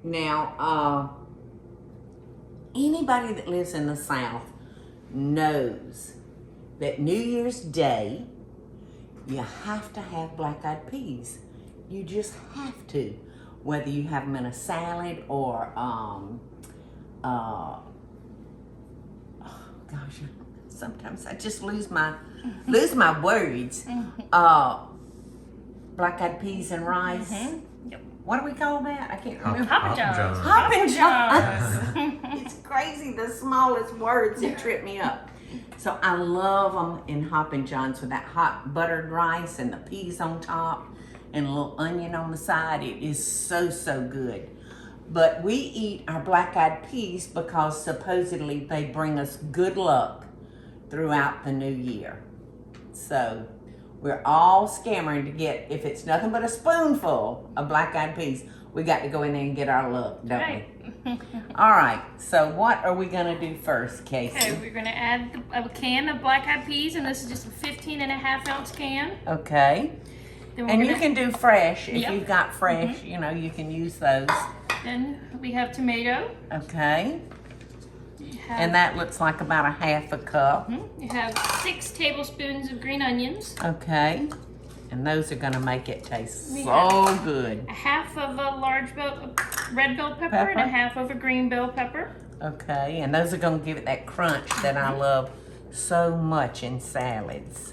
Now, anybody that lives in the South knows that New Year's Day, you have to have black-eyed peas. You just have to. Whether you have them in a salad or, oh gosh, sometimes I just lose my words. Black-eyed peas and rice. Yep. What do we call that? I can't remember. Hoppin' Johns. Hoppin' Johns. It's crazy, the smallest words that trip me up. So I love them in Hoppin' Johns with that hot buttered rice and the peas on top and a little onion on the side. It is so, so good. But we eat our black-eyed peas because supposedly they bring us good luck throughout the new year. So we're all scammering to get, if it's nothing but a spoonful of black-eyed peas, we got to go in there and get our luck, don't we? All right, so what are we gonna do first, Casey? Okay, we're gonna add a can of black-eyed peas, and this is just a 15.5-ounce can. Okay. Then And you can do fresh. If Yep. you've got fresh, you know, you can use those. Then we have tomato. Okay. You have, And that looks like about a half a cup. you have 6 tablespoons of green onions, Okay. And those are gonna make it taste We so good. a half of a large red bell pepper, and a Pepper. half of a green bell pepper. Okay, and those are gonna give it that crunch that I love so much in salads.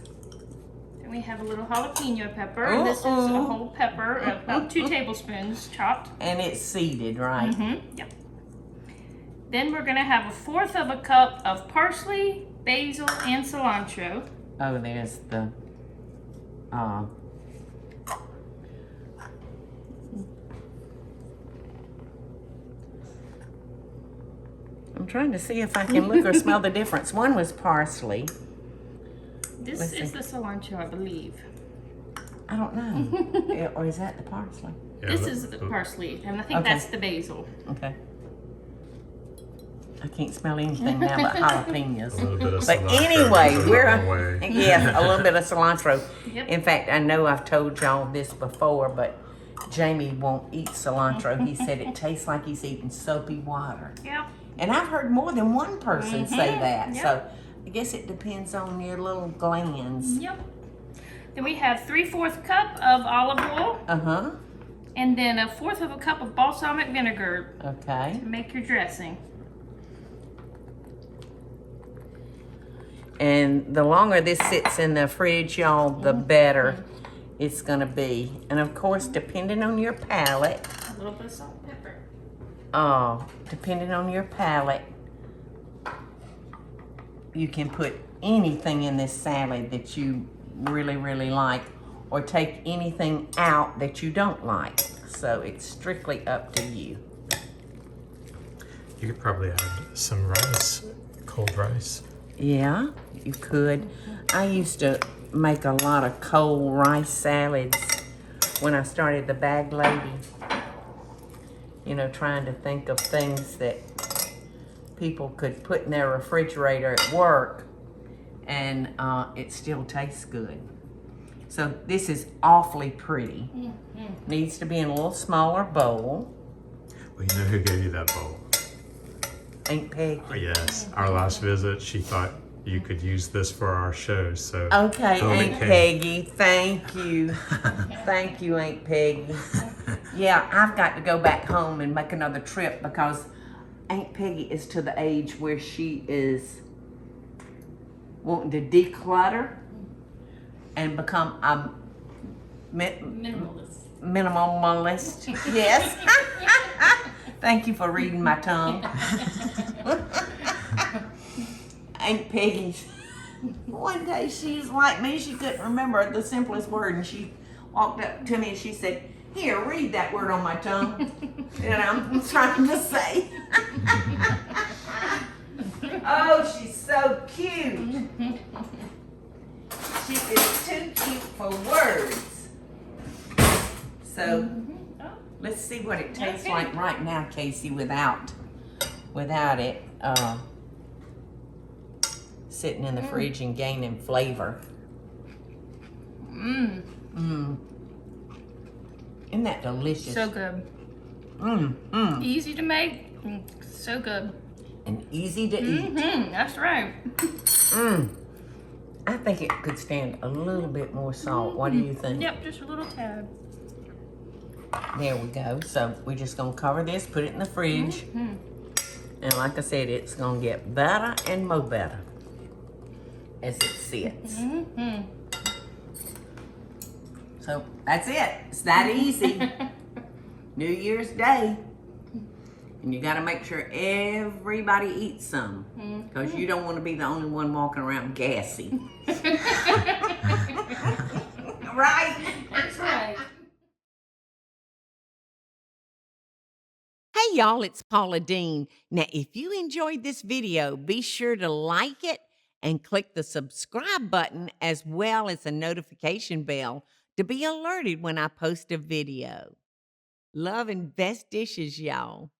Then we have a little jalapeno pepper. And this is a whole pepper, about 2 tablespoons chopped. And it's seeded, right? Yep. Then we're gonna have 1/4 of a cup of parsley, basil, and cilantro. Oh, there's the, I'm trying to see if I can look or smell the difference. One was parsley. This Let's is see. the cilantro, I believe. I don't know. Or is that the parsley? Yeah, This is the parsley, and I think Okay. that's the basil. Okay. I can't smell anything now but jalapenos. a little bit of But cilantro anyway, goes a we're long way. yeah, a little bit of cilantro. Yep. In fact, I know I've told y'all this before, but Jamie won't eat cilantro. He said it tastes like he's eating soapy water. Yep. And I've heard more than one person say that. Yep. So I guess it depends on your little glands. Yep. Then we have 3/4 cup of olive oil, Uh-huh. and then 1/4 of a cup of balsamic vinegar Okay. to make your dressing. And the longer this sits in the fridge, y'all, the better it's gonna be. And of course, depending on your palate, A little bit of salt and pepper. depending on your palate, you can put anything in this salad that you really, really like, or take anything out that you don't like. So it's strictly up to you. You could probably add some rice, cold rice. Yeah, you could. I used to make a lot of cold rice salads when I started the Bag Lady. You know, trying to think of things that people could put in their refrigerator at work and it still tastes good. So this is awfully pretty. Needs to be in a little smaller bowl. Well, you know who gave you that bowl? Ain't Peggy. Oh, yes. Our last visit, she thought you could use this for our show, so. Okay, only Aunt came. Peggy, thank you. Thank you, Aunt Peggy. Yeah, I've got to go back home and make another trip because Aunt Peggy is to the age where she is wanting to declutter and become a Minimalist. minimalist. Yes. Thank you for reading my tongue. Aunt Peggy, one day she was like me, she couldn't remember the simplest word, and she walked up to me and she said, "Here, read that word on my tongue." And I'm trying to say. Oh, she's so cute. She is too cute for words. So let's see what it tastes Okay. like right now, Casey, without it sitting in the fridge and gaining flavor. Isn't that delicious? So good. Easy to make. So good. And easy to eat. That's right. I think it could stand a little bit more salt. What do you think? Yep, just a little tad. There we go. So we're just gonna cover this, put it in the fridge. And like I said, it's gonna get better and more better as it sits. So that's it. It's that easy. New Year's Day. And you gotta make sure everybody eats some. Because you don't want to be the only one walking around gassy. Right? That's right. Hey y'all, it's Paula Deen. Now, if you enjoyed this video, be sure to like it and click the subscribe button as well as the notification bell to be alerted when I post a video. Love and best dishes, y'all.